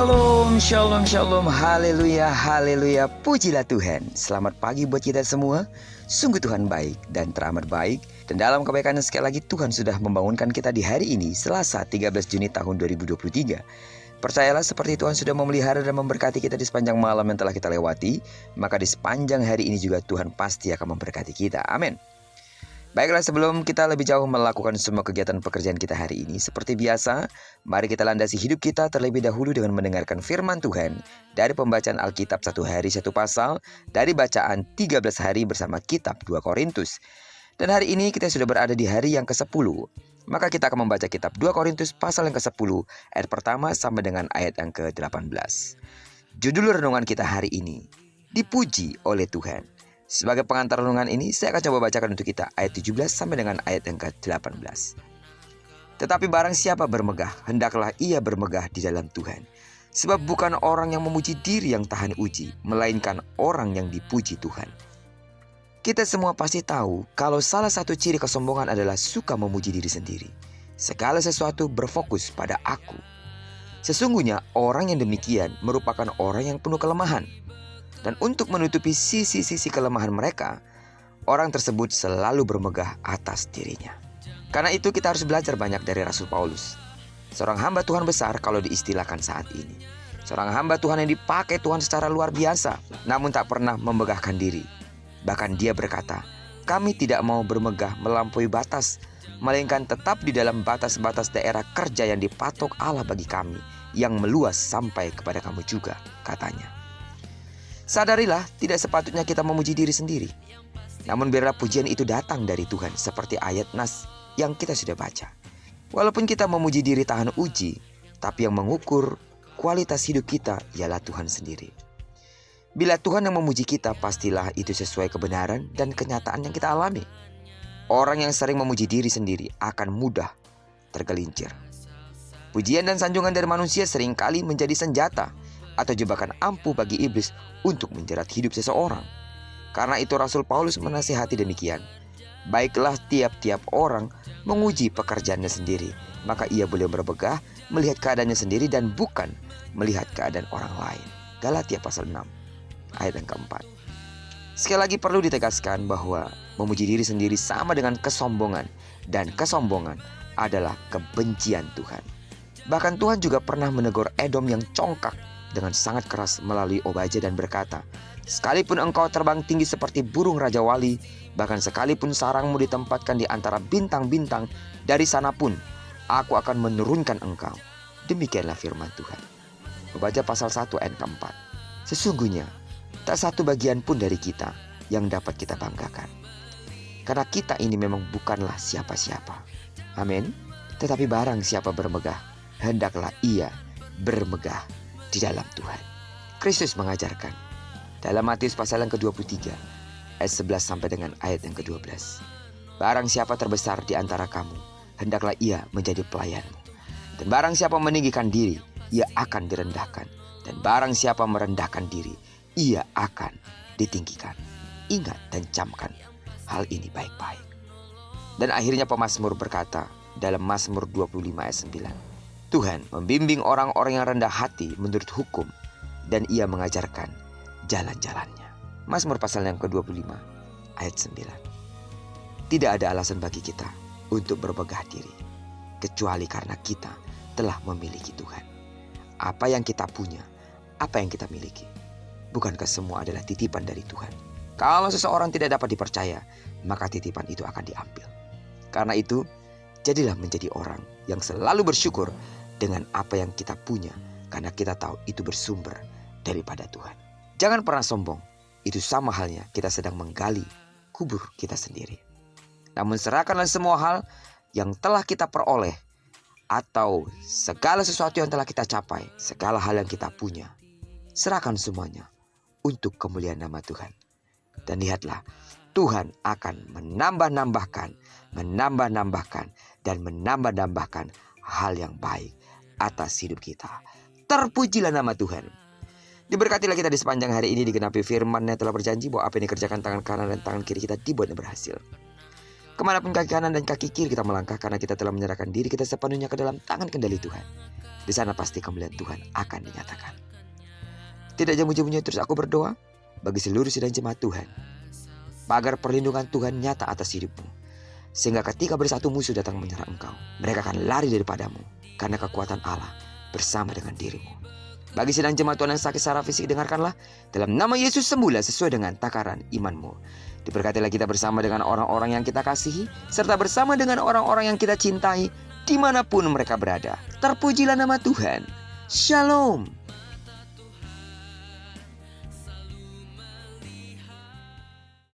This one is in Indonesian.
Shalom, shalom, shalom, haleluya, haleluya, pujilah Tuhan. Selamat pagi buat kita semua. Sungguh Tuhan baik dan teramat baik. Dan dalam kebaikannya sekali lagi Tuhan sudah membangunkan kita di hari ini, Selasa 13 Juni tahun 2023. Percayalah seperti Tuhan sudah memelihara dan memberkati kita di sepanjang malam yang telah kita lewati, maka di sepanjang hari ini juga Tuhan pasti akan memberkati kita. Amin. Baiklah, sebelum kita lebih jauh melakukan semua kegiatan pekerjaan kita hari ini, seperti biasa, mari kita landasi hidup kita terlebih dahulu dengan mendengarkan firman Tuhan dari pembacaan Alkitab 1 hari 1 pasal, dari bacaan 13 hari bersama kitab 2 Korintus. Dan hari ini kita sudah berada di hari yang ke-10. Maka kita akan membaca kitab 2 Korintus pasal yang ke-10, ayat pertama sampai dengan ayat yang ke-18. Judul renungan kita hari ini, Dipuji oleh Tuhan. Sebagai pengantar renungan ini, saya akan coba bacakan untuk kita ayat 17 sampai dengan ayat yang ke-18. Tetapi barang siapa bermegah, hendaklah ia bermegah di dalam Tuhan. Sebab bukan orang yang memuji diri yang tahan uji, melainkan orang yang dipuji Tuhan. Kita semua pasti tahu kalau salah satu ciri kesombongan adalah suka memuji diri sendiri. Segala sesuatu berfokus pada aku. Sesungguhnya orang yang demikian merupakan orang yang penuh kelemahan. Dan untuk menutupi sisi-sisi kelemahan mereka, orang tersebut selalu bermegah atas dirinya. Karena itu kita harus belajar banyak dari Rasul Paulus. Seorang hamba Tuhan besar kalau diistilahkan saat ini. Seorang hamba Tuhan yang dipakai Tuhan secara luar biasa, namun tak pernah memegahkan diri. Bahkan dia berkata, kami tidak mau bermegah melampaui batas, melainkan tetap di dalam batas-batas daerah kerja yang dipatok Allah bagi kami, yang meluas sampai kepada kamu juga, katanya. Sadarilah, tidak sepatutnya kita memuji diri sendiri. Namun biarlah pujian itu datang dari Tuhan, seperti ayat nas yang kita sudah baca. Walaupun kita memuji diri tahan uji, tapi yang mengukur kualitas hidup kita ialah Tuhan sendiri. Bila Tuhan yang memuji kita, pastilah itu sesuai kebenaran dan kenyataan yang kita alami. Orang yang sering memuji diri sendiri akan mudah tergelincir. Pujian dan sanjungan dari manusia seringkali menjadi senjata atau jebakan ampuh bagi iblis untuk menjerat hidup seseorang. Karena itu Rasul Paulus menasihati demikian. Baiklah tiap-tiap orang menguji pekerjaannya sendiri, maka ia boleh bermegah melihat keadaannya sendiri dan bukan melihat keadaan orang lain. Galatia pasal 6 ayat yang keempat. Sekali lagi perlu ditegaskan bahwa memuji diri sendiri sama dengan kesombongan, dan kesombongan adalah kebencian Tuhan. Bahkan Tuhan juga pernah menegur Edom yang congkak dengan sangat keras melalui Obadya dan berkata, sekalipun engkau terbang tinggi seperti burung Raja Wali, bahkan sekalipun sarangmu ditempatkan di antara bintang-bintang, dari sana pun aku akan menurunkan engkau. Demikianlah firman Tuhan. Obadya pasal 1 ayat keempat. Sesungguhnya tak satu bagian pun dari kita yang dapat kita banggakan, karena kita ini memang bukanlah siapa-siapa. Amin. Tetapi barang siapa bermegah, hendaklah ia bermegah di dalam Tuhan. Kristus mengajarkan dalam Matius pasal yang ke-23 ayat 11 sampai dengan ayat yang ke-12. Barang siapa terbesar di antara kamu, hendaklah ia menjadi pelayanmu. Dan barang siapa meninggikan diri, ia akan direndahkan. Dan barang siapa merendahkan diri, ia akan ditinggikan. Ingat dan camkan hal ini baik-baik. Dan akhirnya pemazmur berkata dalam Mazmur 25 ayat 9, Tuhan membimbing orang-orang yang rendah hati menurut hukum, dan ia mengajarkan jalan-jalannya. Mazmur pasal yang ke-25 ayat 9. Tidak ada alasan bagi kita untuk bermegah diri, kecuali karena kita telah memiliki Tuhan. Apa yang kita punya, apa yang kita miliki, bukankah semua adalah titipan dari Tuhan? Kalau seseorang tidak dapat dipercaya, maka titipan itu akan diambil. Karena itu, jadilah menjadi orang yang selalu bersyukur dengan apa yang kita punya, karena kita tahu itu bersumber daripada Tuhan. Jangan pernah sombong. Itu sama halnya kita sedang menggali kubur kita sendiri. Namun serahkanlah semua hal yang telah kita peroleh, atau segala sesuatu yang telah kita capai, segala hal yang kita punya, serahkan semuanya untuk kemuliaan nama Tuhan. Dan lihatlah, Tuhan akan menambah-nambahkan, dan menambah-nambahkan hal yang baik atas hidup kita. Terpujilah nama Tuhan. Diberkatilah kita di sepanjang hari ini, digenapi firman-Nya telah berjanji bahwa apa yang dikerjakan tangan kanan dan tangan kiri kita dibuatnya berhasil. Kemanapun kaki kanan dan kaki kiri kita melangkah, karena kita telah menyerahkan diri kita sepenuhnya ke dalam tangan kendali Tuhan. Di sana pasti kemuliaan Tuhan akan dinyatakan. Tidak jemu-jemunya terus aku berdoa bagi seluruh sidang jemaat Tuhan, agar perlindungan Tuhan nyata atas hidupmu. Sehingga ketika bersatu musuh datang menyerang engkau, mereka akan lari daripadamu, karena kekuatan Allah bersama dengan dirimu. Bagi sidang jemaat Tuhan yang sakit secara fisik, dengarkanlah, dalam nama Yesus sembuhlah sesuai dengan takaran imanmu. Diberkatilah kita bersama dengan orang-orang yang kita kasihi, serta bersama dengan orang-orang yang kita cintai, dimanapun mereka berada. Terpujilah nama Tuhan. Shalom.